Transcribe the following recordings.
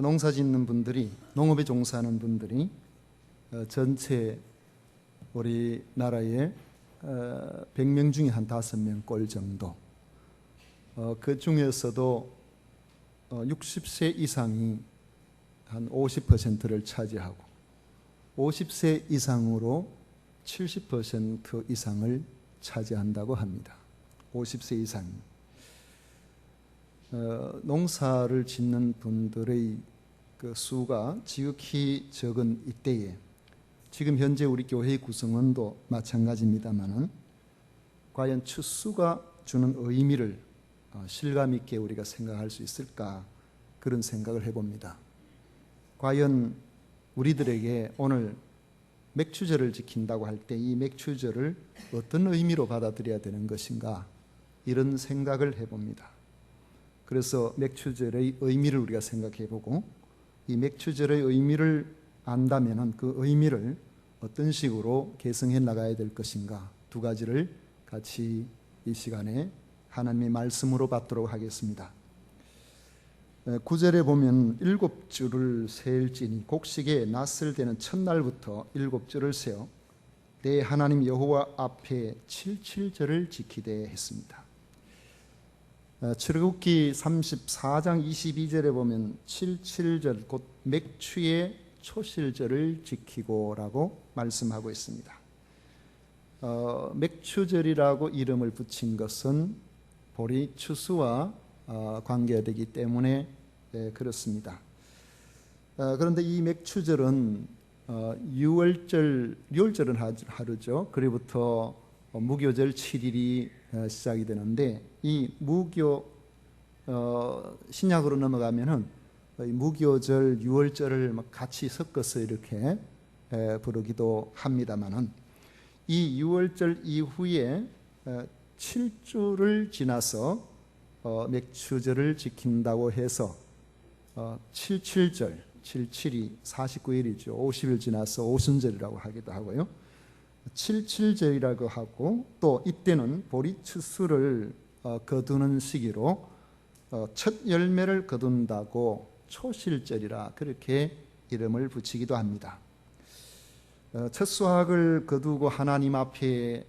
농사 짓는 분들이, 농업에 종사하는 분들이 전체 우리나라에 100명 중에 한 5명 꼴 정도, 그 중에서도 60세 이상이 한 50%를 차지하고 50세 이상으로 70% 이상을 차지한다고 합니다. 50세 이상이. 농사를 짓는 분들의 그 수가 지극히 적은 이때에 지금 현재 우리 교회의 구성원도 마찬가지입니다만은 과연 추수가 주는 의미를 실감 있게 우리가 생각할 수 있을까, 그런 생각을 해봅니다. 과연 우리들에게 오늘 맥추절을 지킨다고 할 때 이 맥추절을 어떤 의미로 받아들여야 되는 것인가, 이런 생각을 해봅니다. 그래서 맥추절의 의미를 우리가 생각해보고, 이 맥추절의 의미를 안다면 그 의미를 어떤 식으로 개성해 나가야 될 것인가, 두 가지를 같이 이 시간에 하나님의 말씀으로 받도록 하겠습니다. 9절에 보면 7줄을 세일지니 곡식에 낫을 대는 첫날부터 7줄을 세어 내 하나님 여호와 앞에 77절을 지키되 했습니다. 출애굽기 34장 22절에 보면 77절 곧 맥추의 초실절을 지키고라고 말씀하고 있습니다. 맥추절이라고 이름을 붙인 것은 보리 추수와 관계되기 때문에 그렇습니다. 그런데 이 맥추절은 6월절은 하루죠. 그리부터 무교절 7일이 시작이 되는데, 이 무교 신약으로 넘어가면은 무교절, 6월절을 같이 섞어서 이렇게 부르기도 합니다만은, 이 6월절 이후에 7주를 지나서 맥추절을 지킨다고 해서 77절, 77이 49일이죠. 50일 지나서 오순절이라고 하기도 하고요. 77절이라고 하고, 또 이때는 보리 추수를 거두는 시기로 첫 열매를 거둔다고 초실절이라 그렇게 이름을 붙이기도 합니다. 첫 수확을 거두고 하나님 앞에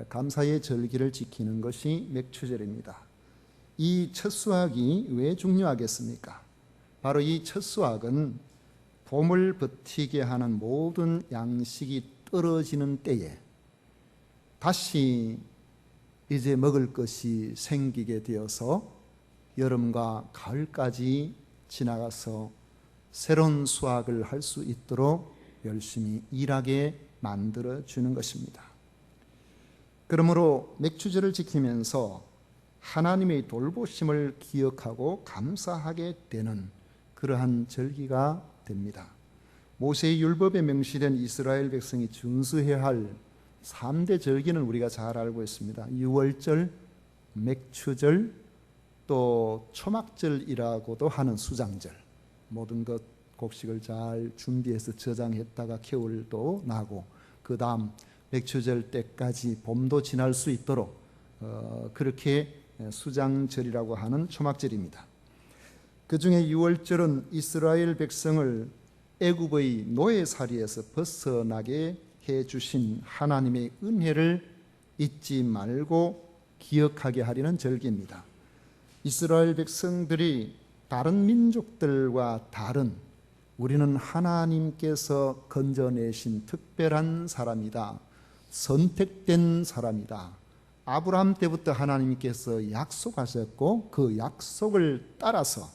감사의 절기를 지키는 것이 맥추절입니다. 이 첫 수확이 왜 중요하겠습니까? 바로 이 첫 수확은 봄을 버티게 하는 모든 양식이 떨어지는 때에 다시 이제 먹을 것이 생기게 되어서 여름과 가을까지 지나가서 새로운 수확을 할 수 있도록 열심히 일하게 만들어 주는 것입니다. 그러므로 맥추절을 지키면서 하나님의 돌보심을 기억하고 감사하게 되는 그러한 절기가 됩니다. 모세의 율법에 명시된 이스라엘 백성이 준수해야 할 3대 절기는 우리가 잘 알고 있습니다. 유월절, 맥추절, 또 초막절이라고도 하는 수장절. 모든 것 곡식을 잘 준비해서 저장했다가 겨울도 나고 그 다음 맥추절 때까지 봄도 지날 수 있도록 그렇게 수장절이라고 하는 초막절입니다. 그 중에 유월절은 이스라엘 백성을 애굽의 노예살이에서 벗어나게 해주신 하나님의 은혜를 잊지 말고 기억하게 하려는 절기입니다. 이스라엘 백성들이 다른 민족들과 다른, 우리는 하나님께서 건져내신 특별한 사람이다, 선택된 사람이다, 아브라함 때부터 하나님께서 약속하셨고 그 약속을 따라서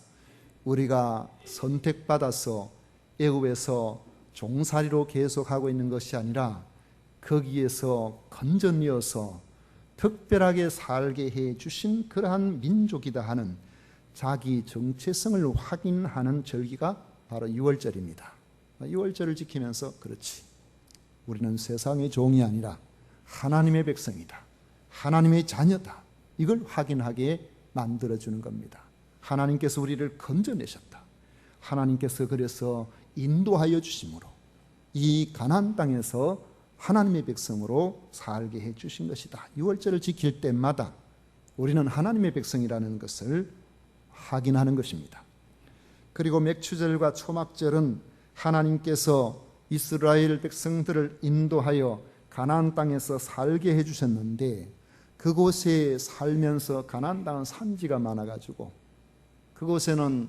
우리가 선택받아서 애굽에서 종살이로 계속하고 있는 것이 아니라 거기에서 건져내어서 특별하게 살게 해 주신 그러한 민족이다 하는 자기 정체성을 확인하는 절기가 바로 유월절입니다. 유월절을 지키면서 그렇지, 우리는 세상의 종이 아니라 하나님의 백성이다, 하나님의 자녀다, 이걸 확인하게 만들어주는 겁니다. 하나님께서 우리를 건져내셨다. 하나님께서 그래서 인도하여 주심으로 이 가나안 땅에서 하나님의 백성으로 살게 해주신 것이다. 유월절을 지킬 때마다 우리는 하나님의 백성이라는 것을 확인하는 것입니다. 그리고 맥추절과 초막절은 하나님께서 이스라엘 백성들을 인도하여 가나안 땅에서 살게 해주셨는데, 그곳에 살면서 가나안 땅은 산지가 많아가지고 그곳에는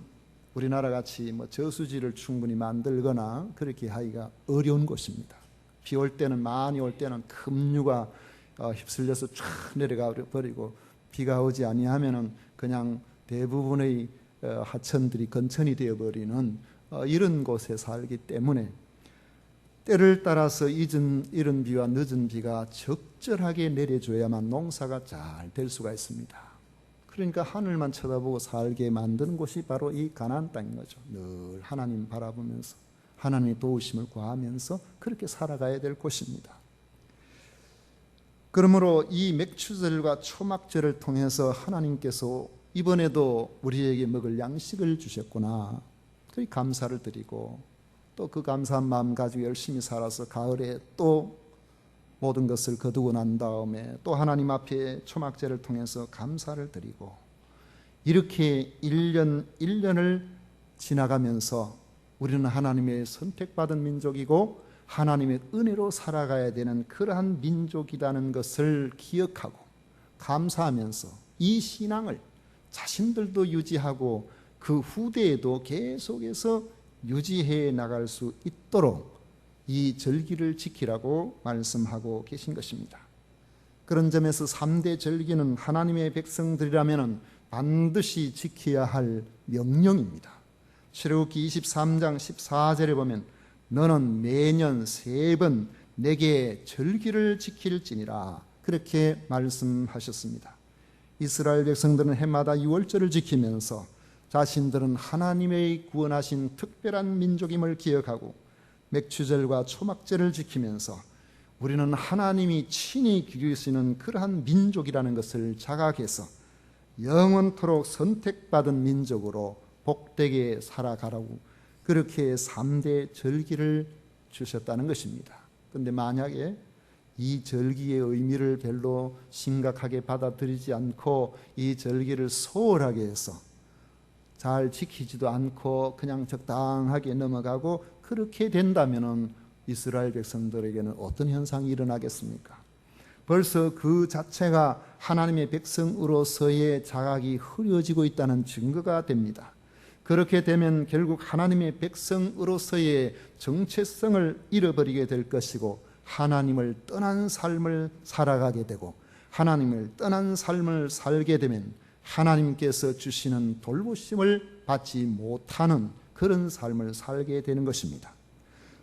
우리나라 같이 저수지를 충분히 만들거나 그렇게 하기가 어려운 곳입니다. 비 올 때는, 많이 올 때는 급류가 휩쓸려서 쫙 내려가 버리고, 비가 오지 아니하면은 그냥 대부분의 하천들이 건천이 되어버리는 이런 곳에 살기 때문에 때를 따라서 이른 비와 늦은 비가 적절하게 내려줘야만 농사가 잘 될 수가 있습니다. 그러니까 하늘만 쳐다보고 살게 만드는 곳이 바로 이 가나안 땅인 거죠. 늘 하나님 바라보면서 하나님의 도우심을 구하면서 그렇게 살아가야 될 곳입니다. 그러므로 이 맥추절과 초막절을 통해서 하나님께서 이번에도 우리에게 먹을 양식을 주셨구나, 그 감사를 드리고, 또 그 감사한 마음 가지고 열심히 살아서 가을에 또 모든 것을 거두고 난 다음에 또 하나님 앞에 초막절을 통해서 감사를 드리고, 이렇게 1년 1년을 지나가면서 우리는 하나님의 선택받은 민족이고 하나님의 은혜로 살아가야 되는 그러한 민족이라는 것을 기억하고 감사하면서 이 신앙을 자신들도 유지하고 그 후대에도 계속해서 유지해 나갈 수 있도록 이 절기를 지키라고 말씀하고 계신 것입니다. 그런 점에서 3대 절기는 하나님의 백성들이라면 반드시 지켜야 할 명령입니다. 출애굽기 23장 14절에 보면 너는 매년 3번 내게 절기를 지킬지니라, 그렇게 말씀하셨습니다. 이스라엘 백성들은 해마다 6월절을 지키면서 자신들은 하나님의 구원하신 특별한 민족임을 기억하고 맥추절과 초막절을 지키면서 우리는 하나님이 친히 기르시는 그러한 민족이라는 것을 자각해서 영원토록 선택받은 민족으로 복되게 살아가라고 그렇게 3대 절기를 주셨다는 것입니다. 그런데 만약에 이 절기의 의미를 별로 심각하게 받아들이지 않고 이 절기를 소홀하게 해서 잘 지키지도 않고 그냥 적당하게 넘어가고 그렇게 된다면 이스라엘 백성들에게는 어떤 현상이 일어나겠습니까? 벌써 그 자체가 하나님의 백성으로서의 자각이 흐려지고 있다는 증거가 됩니다. 그렇게 되면 결국 하나님의 백성으로서의 정체성을 잃어버리게 될 것이고 하나님을 떠난 삶을 살아가게 되고, 하나님을 떠난 삶을 살게 되면 하나님께서 주시는 돌보심을 받지 못하는 그런 삶을 살게 되는 것입니다.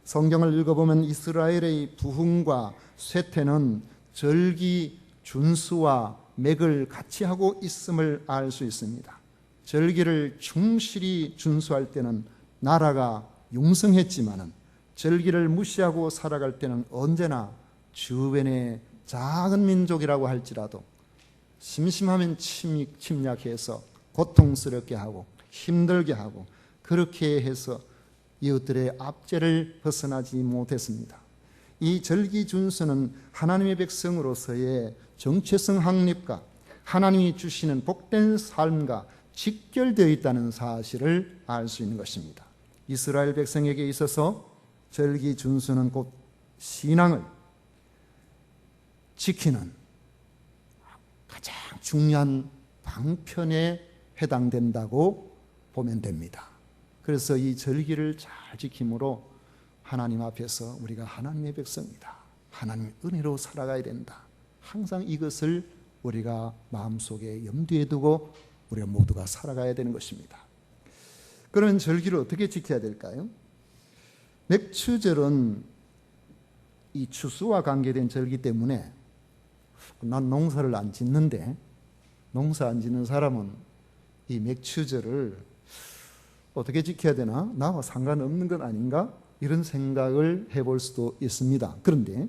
성경을 읽어보면 이스라엘의 부흥과 쇠퇴는 절기 준수와 맥을 같이 하고 있음을 알 수 있습니다. 절기를 충실히 준수할 때는 나라가 융성했지만은 절기를 무시하고 살아갈 때는 언제나 주변의 작은 민족이라고 할지라도 심심하면 침략해서 고통스럽게 하고 힘들게 하고 그렇게 해서 이웃들의 압제를 벗어나지 못했습니다. 이 절기 준수는 하나님의 백성으로서의 정체성 확립과 하나님이 주시는 복된 삶과 직결되어 있다는 사실을 알 수 있는 것입니다. 이스라엘 백성에게 있어서 절기 준수는 곧 신앙을 지키는 가장 중요한 방편에 해당된다고 보면 됩니다. 그래서 이 절기를 잘 지킴으로 하나님 앞에서 우리가 하나님의 백성이다, 하나님의 은혜로 살아가야 된다, 항상 이것을 우리가 마음속에 염두에 두고 우리가 모두가 살아가야 되는 것입니다. 그러면 절기를 어떻게 지켜야 될까요? 맥추절은 이 추수와 관계된 절기 때문에 난 농사를 안 짓는데, 농사 안 짓는 사람은 이 맥추절을 어떻게 지켜야 되나? 나와 상관없는 것 아닌가? 이런 생각을 해볼 수도 있습니다. 그런데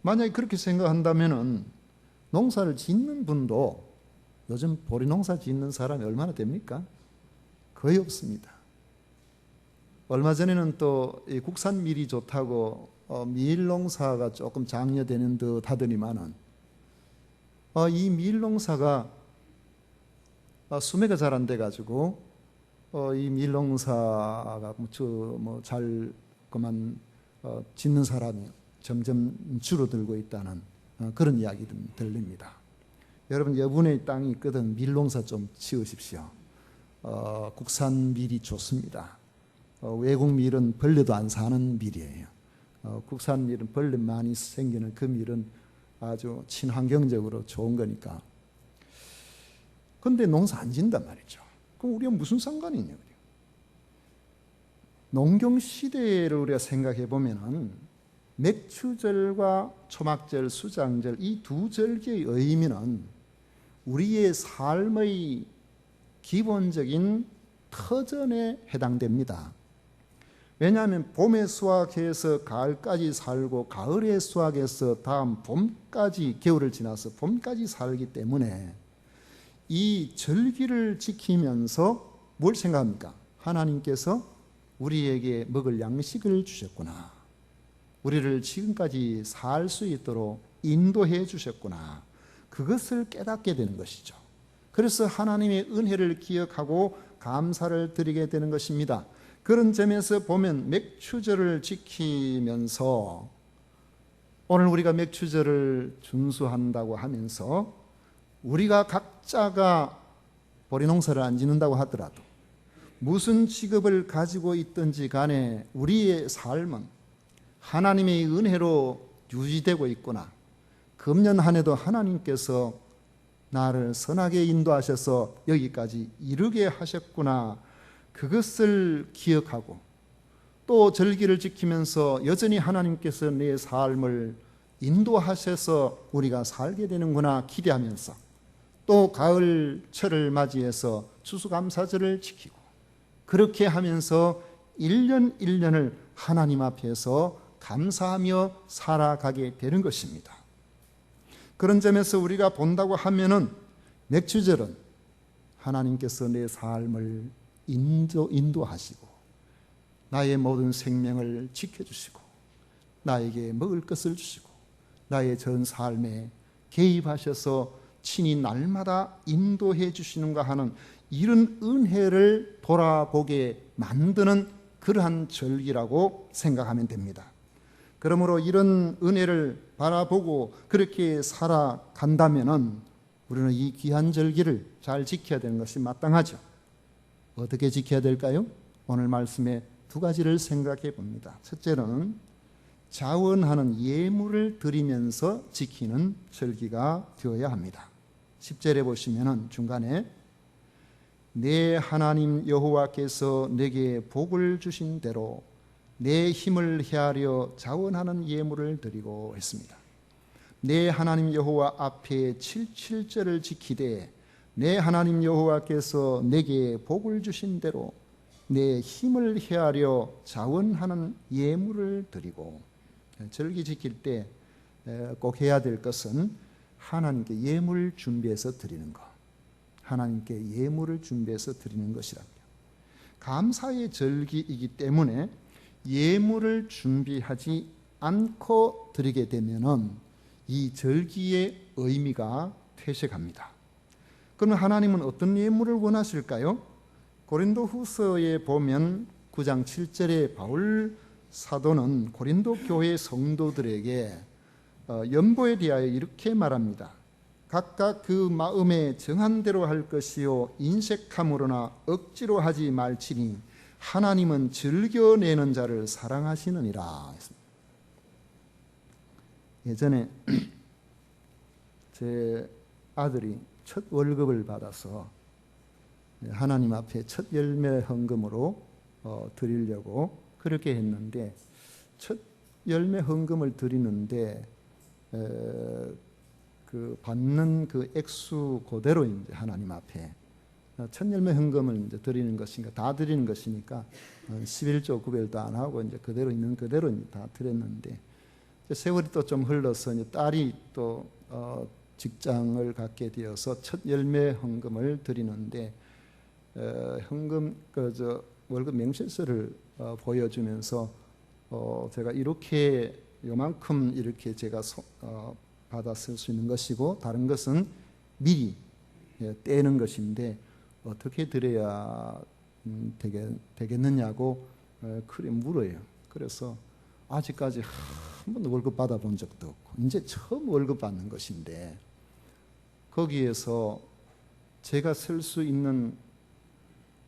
만약에 그렇게 생각한다면 농사를 짓는 분도 요즘 보리 농사 짓는 사람이 얼마나 됩니까? 거의 없습니다. 얼마 전에는 또 국산 밀이 좋다고 밀 농사가 조금 장려되는 듯 하더니만은 이 밀 농사가 수매가 잘 안 돼가지고 이 밀농사가 잘 그만 짓는 사람이 점점 줄어들고 있다는 그런 이야기도 들립니다. 여러분, 여분의 땅이 있거든 밀농사 좀 지으십시오. 국산 밀이 좋습니다. 외국 밀은 벌레도 안 사는 밀이에요. 국산 밀은 벌레 많이 생기는 그 밀은 아주 친환경적으로 좋은 거니까. 그런데 농사 안 짓는단 말이죠. 그럼 우리가 무슨 상관이 있냐? 농경 시대를 우리가 생각해 보면은 맥추절과 초막절, 수장절 이 두 절기의 의미는 우리의 삶의 기본적인 터전에 해당됩니다. 왜냐하면 봄에 수확해서 가을까지 살고 가을에 수확해서 다음 봄까지, 겨울을 지나서 봄까지 살기 때문에 이 절기를 지키면서 뭘 생각합니까? 하나님께서 우리에게 먹을 양식을 주셨구나. 우리를 지금까지 살 수 있도록 인도해 주셨구나. 그것을 깨닫게 되는 것이죠. 그래서 하나님의 은혜를 기억하고 감사를 드리게 되는 것입니다. 그런 점에서 보면 맥추절을 지키면서, 오늘 우리가 맥추절을 준수한다고 하면서 우리가 각자가 보리농사를 안 짓는다고 하더라도 무슨 직업을 가지고 있든지 간에 우리의 삶은 하나님의 은혜로 유지되고 있구나. 금년 한 해도 하나님께서 나를 선하게 인도하셔서 여기까지 이르게 하셨구나. 그것을 기억하고 또 절기를 지키면서 여전히 하나님께서 내 삶을 인도하셔서 우리가 살게 되는구나 기대하면서, 또 가을철을 맞이해서 추수감사절을 지키고, 그렇게 하면서 1년 1년을 하나님 앞에서 감사하며 살아가게 되는 것입니다. 그런 점에서 우리가 본다고 하면은 맥추절은 하나님께서 내 삶을 인도하시고 나의 모든 생명을 지켜주시고 나에게 먹을 것을 주시고 나의 전 삶에 개입하셔서 친히 날마다 인도해 주시는가 하는 이런 은혜를 돌아보게 만드는 그러한 절기라고 생각하면 됩니다. 그러므로 이런 은혜를 바라보고 그렇게 살아간다면 우리는 이 귀한 절기를 잘 지켜야 되는 것이 마땅하죠. 어떻게 지켜야 될까요? 오늘 말씀에 두 가지를 생각해 봅니다. 첫째는 자원하는 예물을 드리면서 지키는 절기가 되어야 합니다. 10절에 보시면 중간에 내 하나님 여호와께서 내게 복을 주신 대로 내 힘을 헤아려 자원하는 예물을 드리고 했습니다. 내 하나님 여호와 앞에 77절을 지키되 내 하나님 여호와께서 내게 복을 주신 대로 내 힘을 헤아려 자원하는 예물을 드리고, 절기 지킬 때 꼭 해야 될 것은 하나님께 예물 준비해서 드리는 것, 하나님께 예물을 준비해서 드리는 것이랍니다. 감사의 절기이기 때문에 예물을 준비하지 않고 드리게 되면은 이 절기의 의미가 퇴색합니다. 그러면 하나님은 어떤 예물을 원하실까요? 고린도 후서에 보면 9장 7절에 바울 사도는 고린도 교회 성도들에게 연보에 대하여 이렇게 말합니다. 각각 그 마음에 정한 대로 할 것이요 인색함으로나 억지로 하지 말지니 하나님은 즐겨내는 자를 사랑하시느니라. 예전에 제 아들이 첫 월급을 받아서 하나님 앞에 첫 열매 헌금으로 드리려고 그렇게 했는데, 첫 열매 헌금을 드리는데 그 받는 그 액수 그대로 이제 하나님 앞에 첫 열매 헌금을 이제 드리는 것이니까 다 드리는 것이니까 11조 구별도 안 하고 이제 그대로 있는 그대로 이제 다 드렸는데, 세월이 또 좀 흘러서 이제 딸이 또 직장을 갖게 되어서 첫 열매 헌금을 드리는데 헌금 월급 명세서를 보여주면서 제가 이렇게 요만큼 이렇게 제가 받아 쓸 수 있는 것이고 다른 것은 미리 떼는 것인데 어떻게 드려야 되겠느냐고 그래 물어요. 그래서 아직까지 한 번도 월급 받아본 적도 없고 이제 처음 월급 받는 것인데 거기에서 제가 쓸 수 있는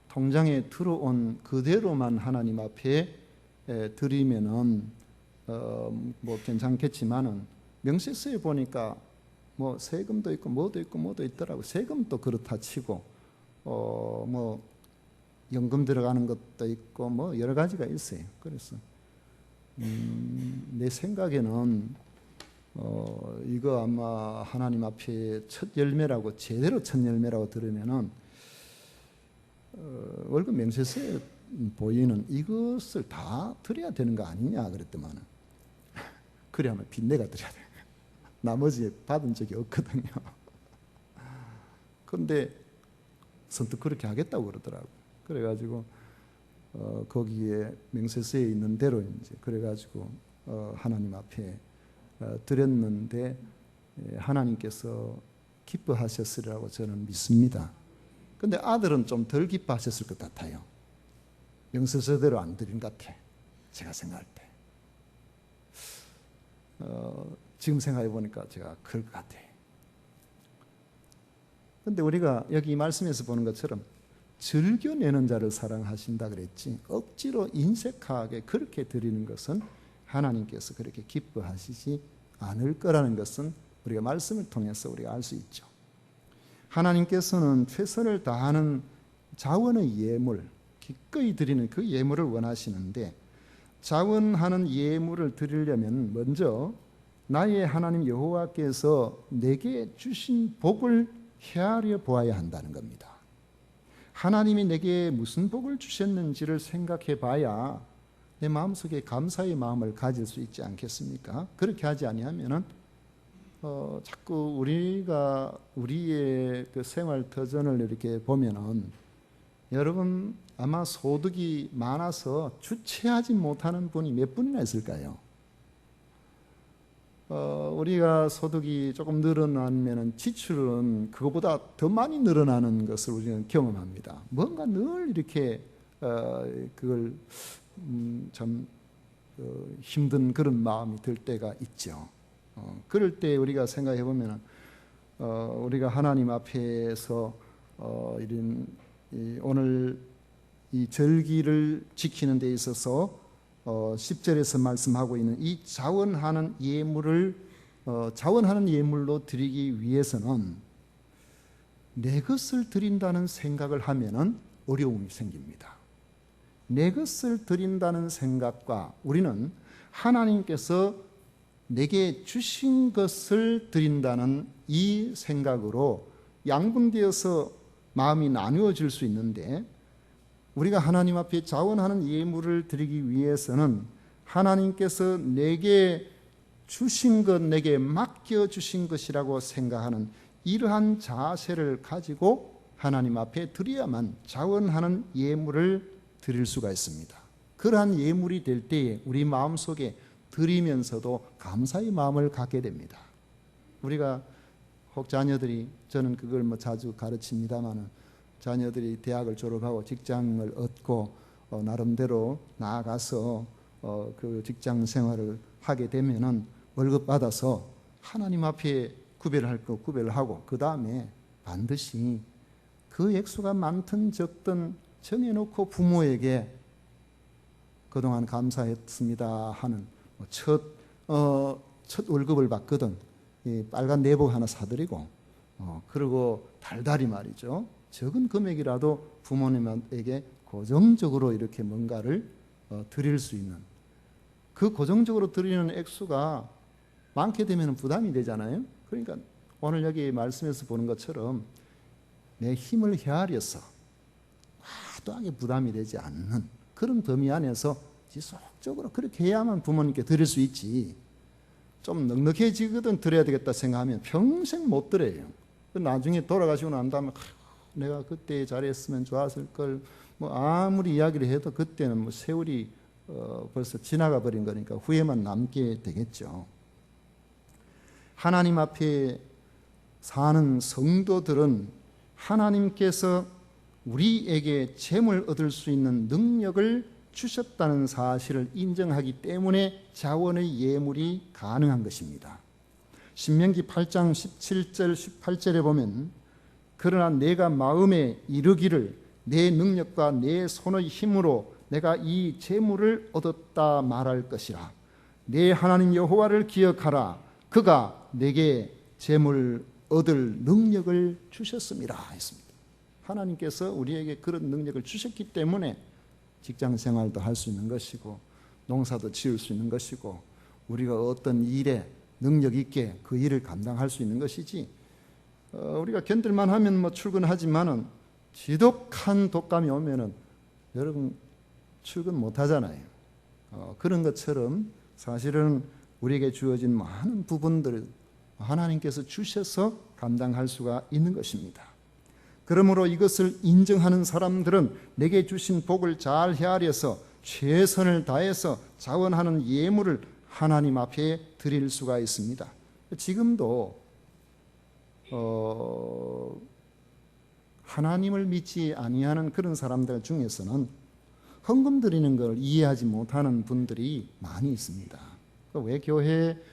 통장에 들어온 그대로만 하나님 앞에 드리면은 뭐 괜찮겠지만은 명세서에 보니까 뭐 세금도 있고 뭐도 있더라고. 세금도 그렇다 치고 뭐 연금 들어가는 것도 있고 뭐 여러 가지가 있어요. 그래서 내 생각에는 이거 아마 하나님 앞에 첫 열매라고 제대로 첫 열매라고 들으면은 월급 명세서에 보이는 이것을 다 드려야 되는 거 아니냐 그랬더만은 그래야만 빚내가 드려야 돼. 나머지 받은 적이 없거든요. 그런데 선뜻 그렇게 하겠다고 그러더라고. 그래가지고 거기에 명세서에 있는 대로 이제 그래가지고 하나님 앞에 드렸는데 하나님께서 기뻐하셨으리라고 저는 믿습니다. 근데 아들은 좀 덜 기뻐하셨을 것 같아요. 명세서대로 안 드린 것 같아. 제가 생각할 때. 지금 생각해 보니까 제가 그럴 것 같아요. 근데 우리가 여기 이 말씀에서 보는 것처럼 즐겨내는 자를 사랑하신다 그랬지 억지로 인색하게 그렇게 드리는 것은 하나님께서 그렇게 기뻐하시지 않을 거라는 것은 우리가 말씀을 통해서 우리가 알 수 있죠. 하나님께서는 최선을 다하는 자원의 예물, 기꺼이 드리는 그 예물을 원하시는데 자원하는 예물을 드리려면 먼저 나의 하나님 여호와께서 내게 주신 복을 헤아려 보아야 한다는 겁니다. 하나님이 내게 무슨 복을 주셨는지를 생각해 봐야 내 마음속에 감사의 마음을 가질 수 있지 않겠습니까? 그렇게 하지 아니하면은 자꾸 우리가 우리의 그 생활 터전을 이렇게 보면은 여러분 아마 소득이 많아서 주체하지 못하는 분이 몇 분이나 있을까요? 우리가 소득이 조금 늘어나면은 지출은 그거보다 더 많이 늘어나는 것을 우리는 경험합니다. 뭔가 늘 이렇게 그걸 참 힘든 그런 마음이 들 때가 있죠. 그럴 때 우리가 생각해 보면은 우리가 하나님 앞에서 이런 오늘 이 절기를 지키는 데 있어서 10절에서 말씀하고 있는 이 자원하는 예물을 자원하는 예물로 드리기 위해서는 내 것을 드린다는 생각을 하면은 어려움이 생깁니다. 내 것을 드린다는 생각과 우리는 하나님께서 내게 주신 것을 드린다는 이 생각으로 양분되어서 마음이 나누어질 수 있는데 우리가 하나님 앞에 자원하는 예물을 드리기 위해서는 하나님께서 내게 주신 것, 내게 맡겨주신 것이라고 생각하는 이러한 자세를 가지고 하나님 앞에 드려야만 자원하는 예물을 드릴 수가 있습니다. 그러한 예물이 될 때에 우리 마음속에 드리면서도 감사의 마음을 갖게 됩니다. 우리가 혹 자녀들이 저는 그걸 자주 가르칩니다마는 자녀들이 대학을 졸업하고 직장을 얻고 나름대로 나아가서 그 직장 생활을 하게 되면은 월급 받아서 하나님 앞에 구별할 거 구별하고 그 다음에 반드시 그 액수가 많든 적든 정해놓고 부모에게 그동안 감사했습니다 하는 첫 월급을 받거든 빨간 내복 하나 사드리고 그리고 달달이 말이죠. 적은 금액이라도 부모님에게 고정적으로 이렇게 뭔가를 드릴 수 있는 그 고정적으로 드리는 액수가 많게 되면 부담이 되잖아요. 그러니까 오늘 여기 말씀에서 보는 것처럼 내 힘을 헤아려서 과도하게 부담이 되지 않는 그런 범위 안에서 지속적으로 그렇게 해야만 부모님께 드릴 수 있지. 좀 넉넉해지거든 드려야 되겠다 생각하면 평생 못 드려요. 나중에 돌아가시고 난 다음에 내가 그때 잘했으면 좋았을 걸 뭐 아무리 이야기를 해도 그때는 뭐 세월이 벌써 지나가 버린 거니까 후회만 남게 되겠죠. 하나님 앞에 사는 성도들은 하나님께서 우리에게 재물 얻을 수 있는 능력을 주셨다는 사실을 인정하기 때문에 자원의 예물이 가능한 것입니다. 신명기 8장 17절 18절에 보면 그러나 내가 마음에 이르기를 내 능력과 내 손의 힘으로 내가 이 재물을 얻었다 말할 것이라. 내 하나님 여호와를 기억하라. 그가 내게 재물 얻을 능력을 주셨습니다 했습니다. 하나님께서 우리에게 그런 능력을 주셨기 때문에 직장 생활도 할 수 있는 것이고 농사도 지을 수 있는 것이고 우리가 어떤 일에 능력 있게 그 일을 감당할 수 있는 것이지, 우리가 견딜만 하면 뭐 출근하지만은 지독한 독감이 오면은 여러분 출근 못 하잖아요. 그런 것처럼 사실은 우리에게 주어진 많은 부분들을 하나님께서 주셔서 감당할 수가 있는 것입니다. 그러므로 이것을 인정하는 사람들은 내게 주신 복을 잘 헤아려서 최선을 다해서 자원하는 예물을 하나님 앞에 드릴 수가 있습니다. 지금도 하나님을 믿지 아니하는 그런 사람들 중에서는 헌금 드리는 걸 이해하지 못하는 분들이 많이 있습니다. 왜 교회를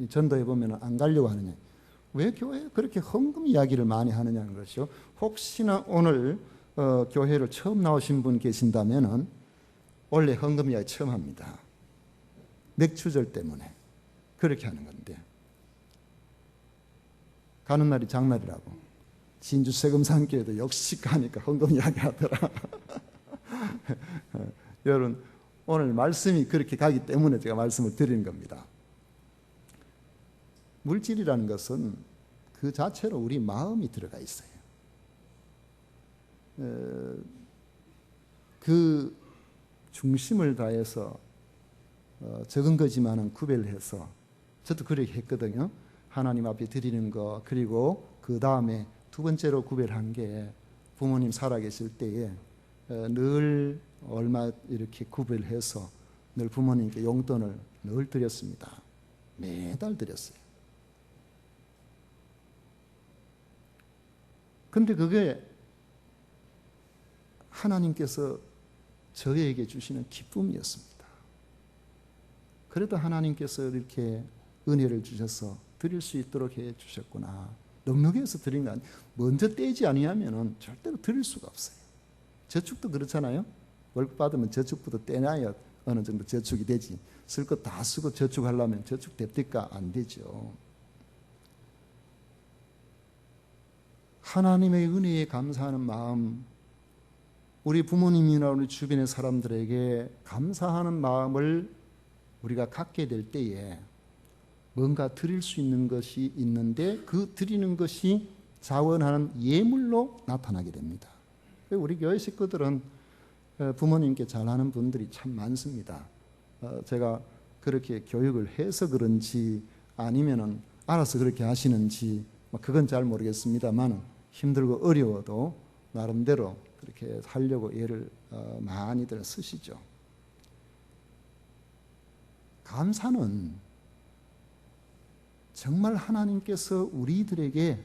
전도해 보면 안 가려고 하느냐? 왜 교회에 그렇게 헌금 이야기를 많이 하느냐는 것이죠. 혹시나 오늘 교회를 처음 나오신 분 계신다면은 원래 헌금 이야기 처음 합니다. 맥주절 때문에 그렇게 하는 건데, 가는 날이 장날이라고 진주 세금산교회도 역시 가니까 헌금 이야기 하더라. 여러분 오늘 말씀이 그렇게 가기 때문에 제가 말씀을 드리는 겁니다. 물질이라는 것은 그 자체로 우리 마음이 들어가 있어요. 그 중심을 다해서 적은 거지만은 구별해서, 저도 그렇게 했거든요. 하나님 앞에 드리는 거, 그리고 그 다음에 두 번째로 구별한 게 부모님 살아계실 때에 늘 얼마 이렇게 구별해서 늘 부모님께 용돈을 늘 드렸습니다. 매달 드렸어요. 근데 그게 하나님께서 저에게 주시는 기쁨이었습니다. 그래도 하나님께서 이렇게 은혜를 주셔서 드릴 수 있도록 해 주셨구나. 넉넉해서 드린 거 아니에요. 먼저 떼지 아니하면 절대로 드릴 수가 없어요. 저축도 그렇잖아요. 월급 받으면 저축부터 떼놔야 어느 정도 저축이 되지. 쓸 거 다 쓰고 저축하려면 저축 됩니까? 안 되죠. 하나님의 은혜에 감사하는 마음, 우리 부모님이나 우리 주변의 사람들에게 감사하는 마음을 우리가 갖게 될 때에 뭔가 드릴 수 있는 것이 있는데 그 드리는 것이 자원하는 예물로 나타나게 됩니다. 우리 교회 식구들은 부모님께 잘하는 분들이 참 많습니다. 제가 그렇게 교육을 해서 그런지 아니면은 알아서 그렇게 하시는지 그건 잘 모르겠습니다만, 힘들고 어려워도 나름대로 그렇게 하려고 애를 많이들 쓰시죠. 감사는 정말 하나님께서 우리들에게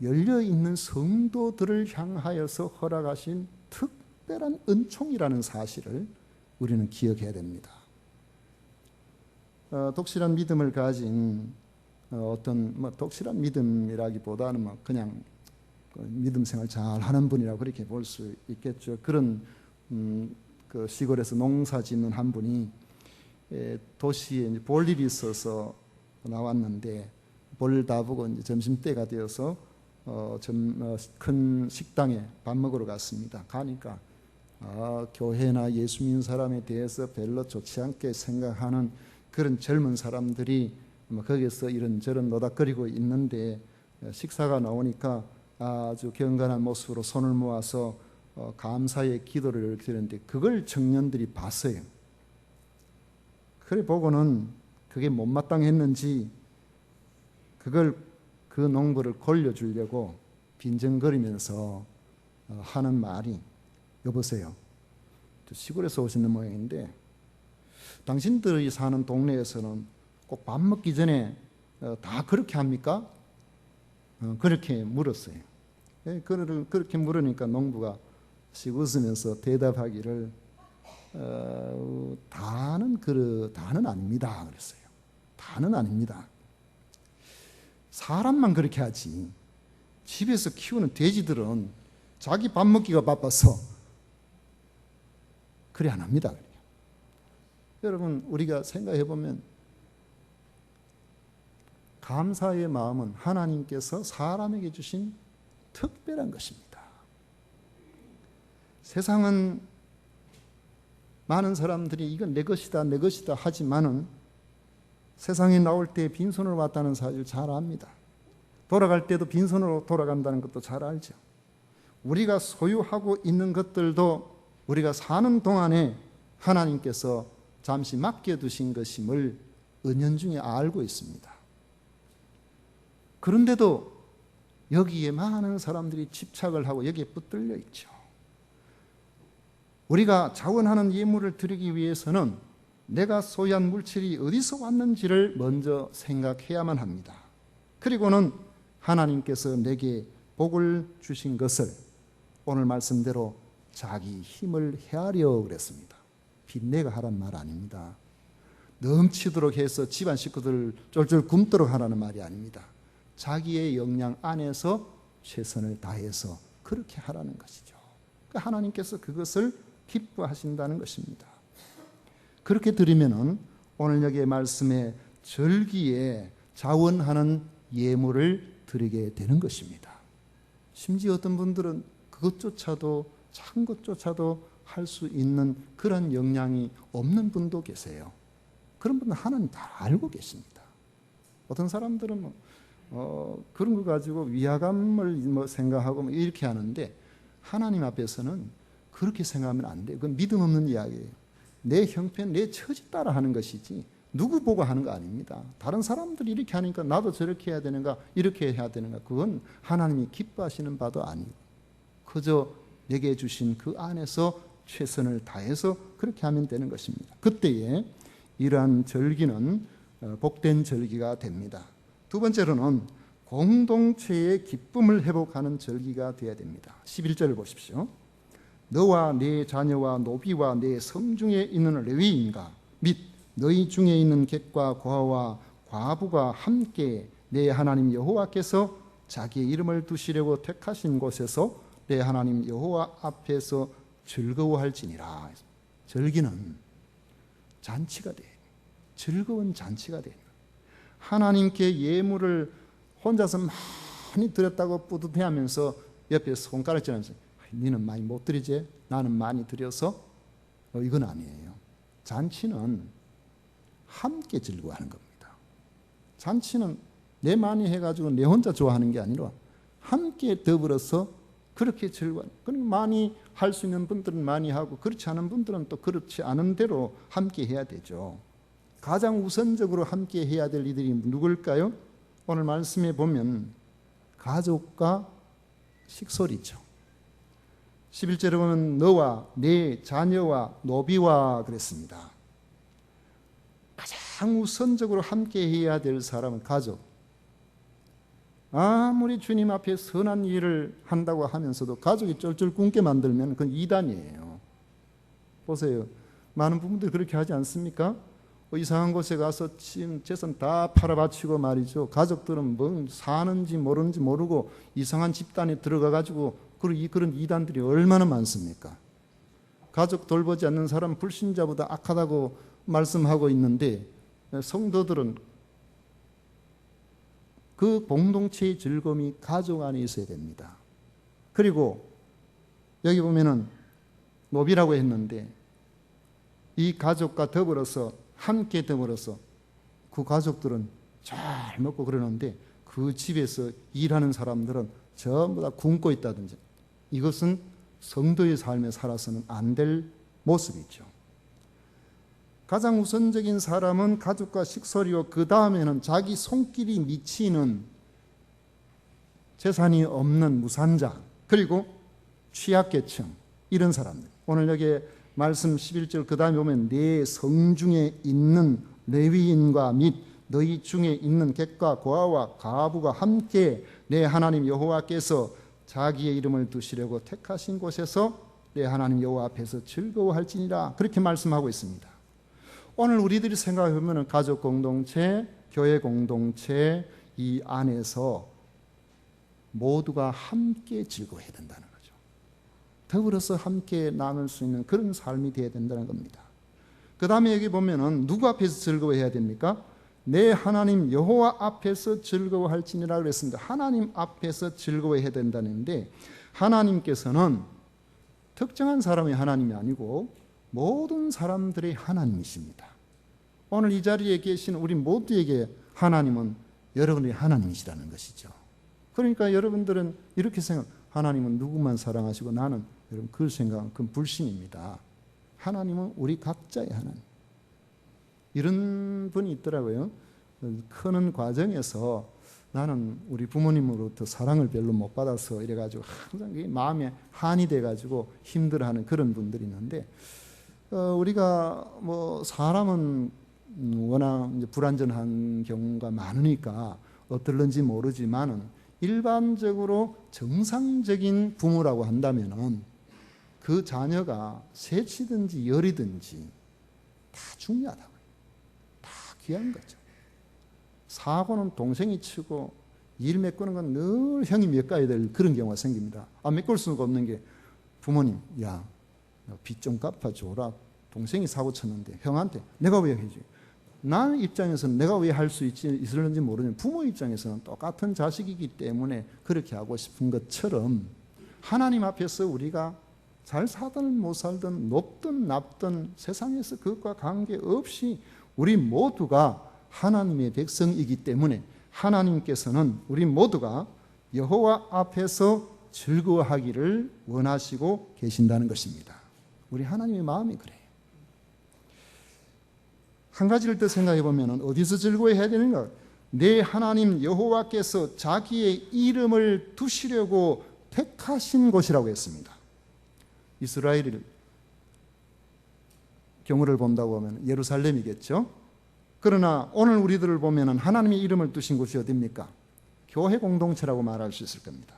열려있는 성도들을 향하여서 허락하신 특별한 은총이라는 사실을 우리는 기억해야 됩니다. 독실한 믿음을 가진 어떤 독실한 믿음이라기보다는 그냥 믿음 생활 잘 하는 분이라고 그렇게 볼 수 있겠죠. 그런 그 시골에서 농사 짓는 한 분이 도시에 이제 볼 일이 있어서 나왔는데, 볼 다 보고 이제 점심때가 되어서 큰 식당에 밥 먹으러 갔습니다. 가니까 교회나 예수 믿는 사람에 대해서 별로 좋지 않게 생각하는 그런 젊은 사람들이 거기서 이런저런 노닥거리고 있는데, 식사가 나오니까 아주 경건한 모습으로 손을 모아서 감사의 기도를 이렇게 드렸는데, 그걸 청년들이 봤어요. 그래 보고는 그게 못마땅했는지 그걸 그 농부를 골려주려고 빈정거리면서 하는 말이, 여보세요, 시골에서 오시는 모양인데 당신들이 사는 동네에서는 꼭 밥 먹기 전에 다 그렇게 합니까? 그렇게 물었어요. 그렇게 물으니까 농부가 씩 웃으면서 대답하기를 다는 아닙니다 그랬어요. 다는 아닙니다. 사람만 그렇게 하지 집에서 키우는 돼지들은 자기 밥 먹기가 바빠서 그래 안 합니다. 여러분 우리가 생각해 보면 감사의 마음은 하나님께서 사람에게 주신 특별한 것입니다. 세상은 많은 사람들이 이건 내 것이다 내 것이다 하지만은 세상에 나올 때 빈손으로 왔다는 사실 잘 압니다. 돌아갈 때도 빈손으로 돌아간다는 것도 잘 알죠. 우리가 소유하고 있는 것들도 우리가 사는 동안에 하나님께서 잠시 맡겨두신 것임을 은연중에 알고 있습니다. 그런데도 여기에 많은 사람들이 집착을 하고 여기에 붙들려 있죠. 우리가 자원하는 예물을 드리기 위해서는 내가 소유한 물질이 어디서 왔는지를 먼저 생각해야만 합니다. 그리고는 하나님께서 내게 복을 주신 것을 오늘 말씀대로 자기 힘을 헤아려 그랬습니다. 빚내가 하란 말 아닙니다. 넘치도록 해서 집안 식구들 쫄쫄 굶도록 하라는 말이 아닙니다. 자기의 역량 안에서 최선을 다해서 그렇게 하라는 것이죠. 그러니까 하나님께서 그것을 기뻐하신다는 것입니다. 그렇게 드리면은 오늘 여기의 말씀에 절기에 자원하는 예물을 드리게 되는 것입니다. 심지어 어떤 분들은 그것조차도 작은 것조차도 할 수 있는 그런 역량이 없는 분도 계세요. 그런 분은 하나님 다 알고 계십니다. 어떤 사람들은 그런 거 가지고 위화감을 생각하고 이렇게 하는데 하나님 앞에서는 그렇게 생각하면 안 돼요. 그건 믿음 없는 이야기예요. 내 형편, 내 처지 따라 하는 것이지 누구 보고 하는 거 아닙니다. 다른 사람들이 이렇게 하니까 나도 저렇게 해야 되는가 이렇게 해야 되는가 그건 하나님이 기뻐하시는 바도 아니고 그저 내게 주신 그 안에서 최선을 다해서 그렇게 하면 되는 것입니다. 그때에 이러한 절기는 복된 절기가 됩니다. 두 번째로는 공동체의 기쁨을 회복하는 절기가 되어야 됩니다. 11절을 보십시오. 너와 네 자녀와 노비와 네 성중에 있는 레위인과 및 너희 중에 있는 객과 고아와 과부가 함께 내 하나님 여호와께서 자기의 이름을 두시려고 택하신 곳에서 내 하나님 여호와 앞에서 즐거워할지니라. 절기는 잔치가 돼. 즐거운 잔치가 돼. 하나님께 예물을 혼자서 많이 드렸다고 뿌듯해하면서 옆에 손가락질하면서 너는 많이 못 드리지? 나는 많이 드려서 이건 아니에요. 잔치는 함께 즐거워하는 겁니다. 잔치는 내 많이 해가지고 내 혼자 좋아하는 게 아니라 함께 더불어서 그렇게 즐거워하는. 그러니까 많이 할 수 있는 분들은 많이 하고 그렇지 않은 분들은 또 그렇지 않은 대로 함께 해야 되죠. 가장 우선적으로 함께 해야 될 이들이 누굴까요? 오늘 말씀에 보면 가족과 식솔이죠. 11절에 보면 너와 네 자녀와 노비와 그랬습니다. 가장 우선적으로 함께 해야 될 사람은 가족. 아무리 주님 앞에 선한 일을 한다고 하면서도 가족이 쫄쫄 굶게 만들면 그건 이단이에요. 보세요. 많은 부분들이 그렇게 하지 않습니까? 이상한 곳에 가서 재산 다 팔아바치고 말이죠. 가족들은 뭐 사는지 모르는지 모르고 이상한 집단에 들어가가지고 그런 이단들이 얼마나 많습니까? 가족 돌보지 않는 사람 불신자보다 악하다고 말씀하고 있는데 성도들은 그 공동체의 즐거움이 가족 안에 있어야 됩니다. 그리고 여기 보면은 노비라고 했는데 이 가족과 더불어서 함께 더불어서 그 가족들은 잘 먹고 그러는데 그 집에서 일하는 사람들은 전부 다 굶고 있다든지 이것은 성도의 삶에 살아서는 안 될 모습이죠. 가장 우선적인 사람은 가족과 식솔이요 그 다음에는 자기 손길이 미치는 재산이 없는 무산자 그리고 취약계층 이런 사람들. 오늘 여기 말씀 11절 그 다음에 보면 내 성중에 있는 레위인과 및 너희 중에 있는 객과 고아와 가부가 함께 내 하나님 여호와께서 자기의 이름을 두시려고 택하신 곳에서 내 하나님 여호와 앞에서 즐거워할지니라, 그렇게 말씀하고 있습니다. 오늘 우리들이 생각해 보면 가족 공동체, 교회 공동체 이 안에서 모두가 함께 즐거워해야 된다는 거죠. 더불어서 함께 나눌 수 있는 그런 삶이 되어야 된다는 겁니다. 그 다음에 여기 보면은 누구 앞에서 즐거워해야 됩니까? 내 하나님 여호와 앞에서 즐거워할지니라 그랬습니다. 하나님 앞에서 즐거워해야 된다는데, 하나님께서는 특정한 사람의 하나님이 아니고 모든 사람들의 하나님이십니다. 오늘 이 자리에 계신 우리 모두에게 하나님은 여러분의 하나님이시라는 것이죠. 그러니까 여러분들은 이렇게 생각, 하나님은 누구만 사랑하시고 나는, 여러분 그 생각은 그건 불신입니다. 하나님은 우리 각자의 하나님. 이런 분이 있더라고요. 크는 과정에서 나는 우리 부모님으로부터 사랑을 별로 못 받아서 이래가지고 항상 마음에 한이 돼가지고 힘들어하는 그런 분들이 있는데, 우리가 뭐 사람은 워낙 이제 불완전한 경우가 많으니까 어떨런지 모르지만은 일반적으로 정상적인 부모라고 한다면은 그 자녀가 새치든지 열이든지 다 중요하다고요. 다 귀한 거죠. 사고는 동생이 치고 일 메꾸는 건 늘 형이 메꿔야 될 그런 경우가 생깁니다. 메꿀 수가 없는 게, 부모님, 야, 빚 좀 갚아줘라. 동생이 사고 쳤는데 형한테 내가 왜 해지? 나는 입장에서는 내가 왜 할 수 있을는지 모르지만 부모 입장에서는 똑같은 자식이기 때문에 그렇게 하고 싶은 것처럼, 하나님 앞에서 우리가 잘 살든 못 살든 높든 낮든 세상에서 그것과 관계없이 우리 모두가 하나님의 백성이기 때문에 하나님께서는 우리 모두가 여호와 앞에서 즐거워하기를 원하시고 계신다는 것입니다. 우리 하나님의 마음이 그래요. 한 가지를 더 생각해 보면 어디서 즐거워해야 되는가? 내 하나님 여호와께서 자기의 이름을 두시려고 택하신 곳이라고 했습니다. 이스라엘 경우를 본다고 하면 예루살렘이겠죠. 그러나 오늘 우리들을 보면 하나님의 이름을 두신 곳이 어디입니까? 교회 공동체라고 말할 수 있을 겁니다.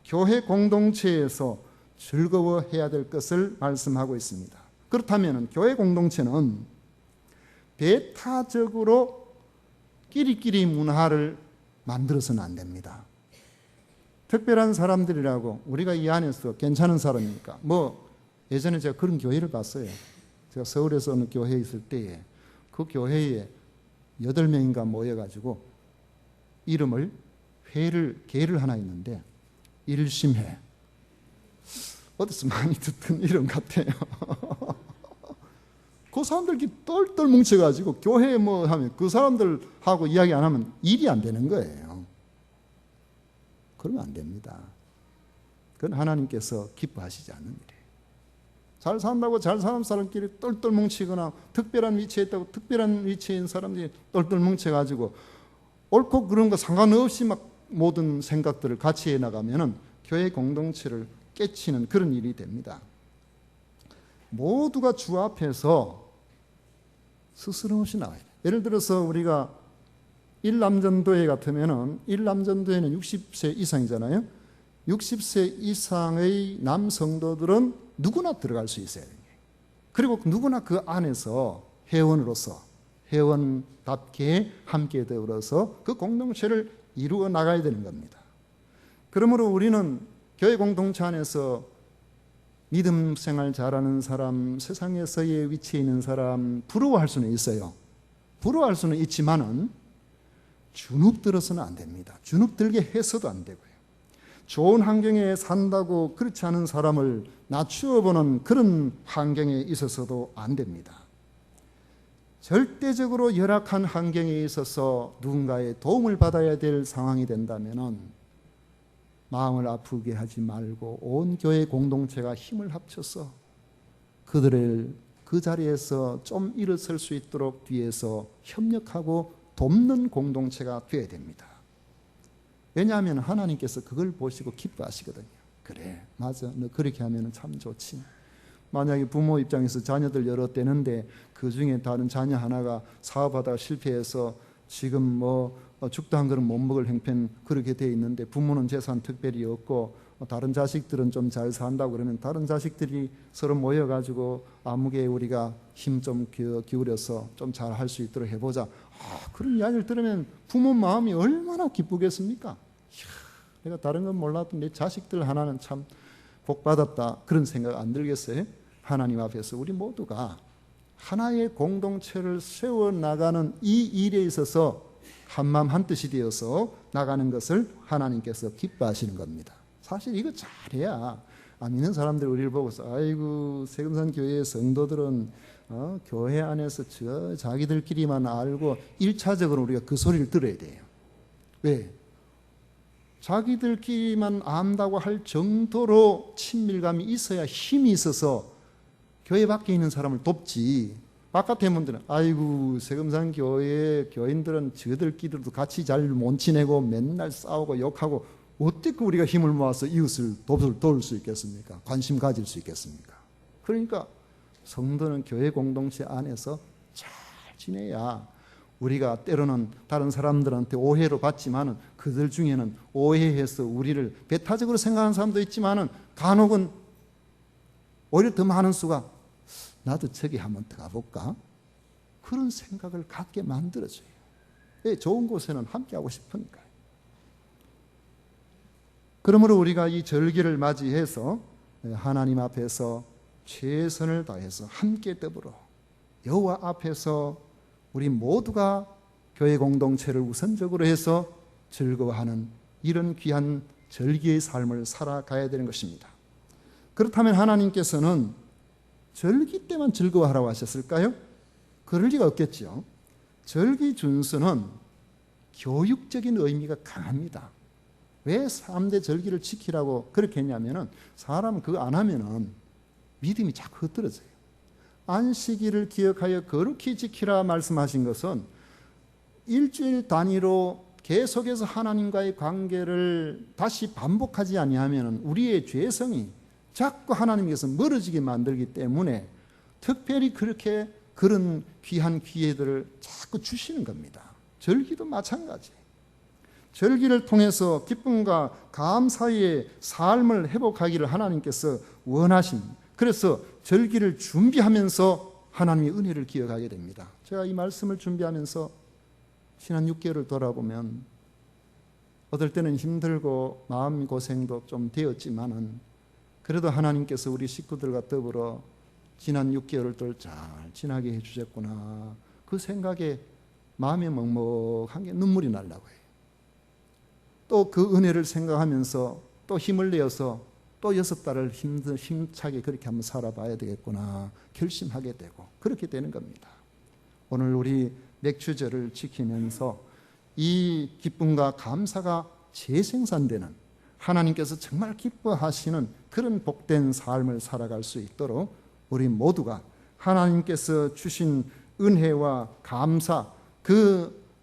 교회 공동체에서 즐거워해야 될 것을 말씀하고 있습니다. 그렇다면 교회 공동체는 배타적으로 끼리끼리 문화를 만들어서는 안 됩니다. 특별한 사람들이라고 우리가 이 안에서 괜찮은 사람이니까, 예전에 제가 그런 교회를 봤어요. 제가 서울에서 어느 교회에 있을 때에 그 교회에 8명인가 모여가지고 이름을 개를 하나 있는데 일심회, 어디서 많이 듣던 이름 같아요. 그 사람들끼리 똘똘 뭉쳐가지고 교회에 하면 그 사람들하고 이야기 안 하면 일이 안 되는 거예요. 그러면 안 됩니다. 그건 하나님께서 기뻐하시지 않는 일이에요. 잘 산다고 잘 사는 사람끼리 똘똘 뭉치거나 특별한 위치에 있다고 특별한 위치에 있는 사람들이 똘똘 뭉쳐가지고 옳고 그런 거 상관없이 막 모든 생각들을 같이 해나가면은 교회 공동체를 깨치는 그런 일이 됩니다. 모두가 주 앞에서 스스럼 없이 나와요. 예를 들어서 우리가 일남전도회 같으면은, 일남전도회는 60세 이상이잖아요. 60세 이상의 남성도들은 누구나 들어갈 수 있어야 돼요. 그리고 누구나 그 안에서 회원으로서 회원답게 함께 더불어서 그 공동체를 이루어 나가야 되는 겁니다. 그러므로 우리는 교회 공동체 안에서 믿음 생활 잘하는 사람, 세상에서의 위치에 있는 사람 부러워할 수는 있어요. 부러워할 수는 있지만은 주눅들어서는 안 됩니다. 주눅들게 해서도 안 되고요. 좋은 환경에 산다고 그렇지 않은 사람을 낮추어보는 그런 환경에 있어서도 안 됩니다. 절대적으로 열악한 환경에 있어서 누군가의 도움을 받아야 될 상황이 된다면 마음을 아프게 하지 말고 온 교회 공동체가 힘을 합쳐서 그들을 그 자리에서 좀 일어설 수 있도록 뒤에서 협력하고 돕는 공동체가 되어야 됩니다. 왜냐하면 하나님께서 그걸 보시고 기뻐하시거든요. 그래, 맞아, 너 그렇게 하면 참 좋지. 만약에 부모 입장에서 자녀들 여러 떼는데 그 중에 다른 자녀 하나가 사업하다가 실패해서 지금 죽도 한 그릇 못 먹을 형편 그렇게 돼 있는데 부모는 재산 특별히 없고 다른 자식들은 좀 잘 산다고 그러면 다른 자식들이 서로 모여가지고 아무개 우리가 힘 좀 기울여서 좀 잘 할 수 있도록 해보자. 그런 이야기를 들으면 부모 마음이 얼마나 기쁘겠습니까? 내가 다른 건 몰라도 내 자식들 하나는 참 복받았다, 그런 생각 안 들겠어요? 하나님 앞에서 우리 모두가 하나의 공동체를 세워나가는 이 일에 있어서 한마음 한뜻이 되어서 나가는 것을 하나님께서 기뻐하시는 겁니다. 사실 이거 잘해야 안 믿는 사람들 우리를 보고서 아이고 세금산 교회의 성도들은 교회 안에서 자기들끼리만 알고 1차적으로 우리가 그 소리를 들어야 돼요. 왜? 자기들끼리만 안다고 할 정도로 친밀감이 있어야 힘이 있어서 교회 밖에 있는 사람을 돕지. 바깥에 분들은 아이고 세금산 교회 교인들은 저들끼리도 같이 잘 못 지내고 맨날 싸우고 욕하고 어떻게 우리가 힘을 모아서 이웃을 도울 수 있겠습니까? 관심 가질 수 있겠습니까? 그러니까 성도는 교회 공동체 안에서 잘 지내야 우리가 때로는 다른 사람들한테 오해로 받지만은 그들 중에는 오해해서 우리를 배타적으로 생각하는 사람도 있지만은 간혹은 오히려 더 많은 수가 나도 저기 한번 들어가볼까? 그런 생각을 갖게 만들어줘요. 왜? 좋은 곳에는 함께하고 싶으니까요. 그러므로 우리가 이 절기를 맞이해서 하나님 앞에서 최선을 다해서 함께 더불어 여호와 앞에서 우리 모두가 교회 공동체를 우선적으로 해서 즐거워하는 이런 귀한 절기의 삶을 살아가야 되는 것입니다. 그렇다면 하나님께서는 절기 때만 즐거워하라고 하셨을까요? 그럴 리가 없겠죠. 절기 준수는 교육적인 의미가 강합니다. 왜 3대 절기를 지키라고 그렇게 했냐면은 사람은 그거 안 하면은 믿음이 자꾸 흩어져요. 안식일을 기억하여 거룩히 지키라 말씀하신 것은 일주일 단위로 계속해서 하나님과의 관계를 다시 반복하지 아니하면 우리의 죄성이 자꾸 하나님께서 멀어지게 만들기 때문에 특별히 그렇게 그런 귀한 기회들을 자꾸 주시는 겁니다. 절기도 마찬가지. 절기를 통해서 기쁨과 감사의 삶을 회복하기를 하나님께서 원하십니다. 그래서 절기를 준비하면서 하나님의 은혜를 기억하게 됩니다. 제가 이 말씀을 준비하면서 지난 6개월을 돌아보면 어떨 때는 힘들고 마음고생도 좀 되었지만은 그래도 하나님께서 우리 식구들과 더불어 지난 6개월을 잘 지나게 해주셨구나. 그 생각에 마음이 먹먹한 게 눈물이 나려고 해요. 또 그 은혜를 생각하면서 또 힘을 내어서 또 6달을 힘차게 그렇게 한번 살아봐야 되겠구나 결심하게 되고 그렇게 되는 겁니다. 오늘 우리 맥주절을 지키면서 이 기쁨과 감사가 재생산되는 하나님께서 정말 기뻐하시는 그런 복된 삶을 살아갈 수 있도록 우리 모두가 하나님께서 주신 은혜와 감사,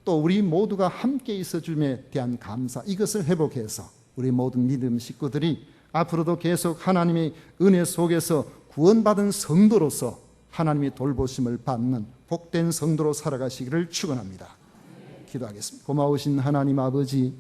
또 우리 모두가 함께 있어줌에 대한 감사, 이것을 회복해서 우리 모든 믿음 식구들이 앞으로도 계속 하나님의 은혜 속에서 구원받은 성도로서 하나님의 돌보심을 받는 복된 성도로 살아가시기를 축원합니다. 기도하겠습니다. 고마우신 하나님 아버지,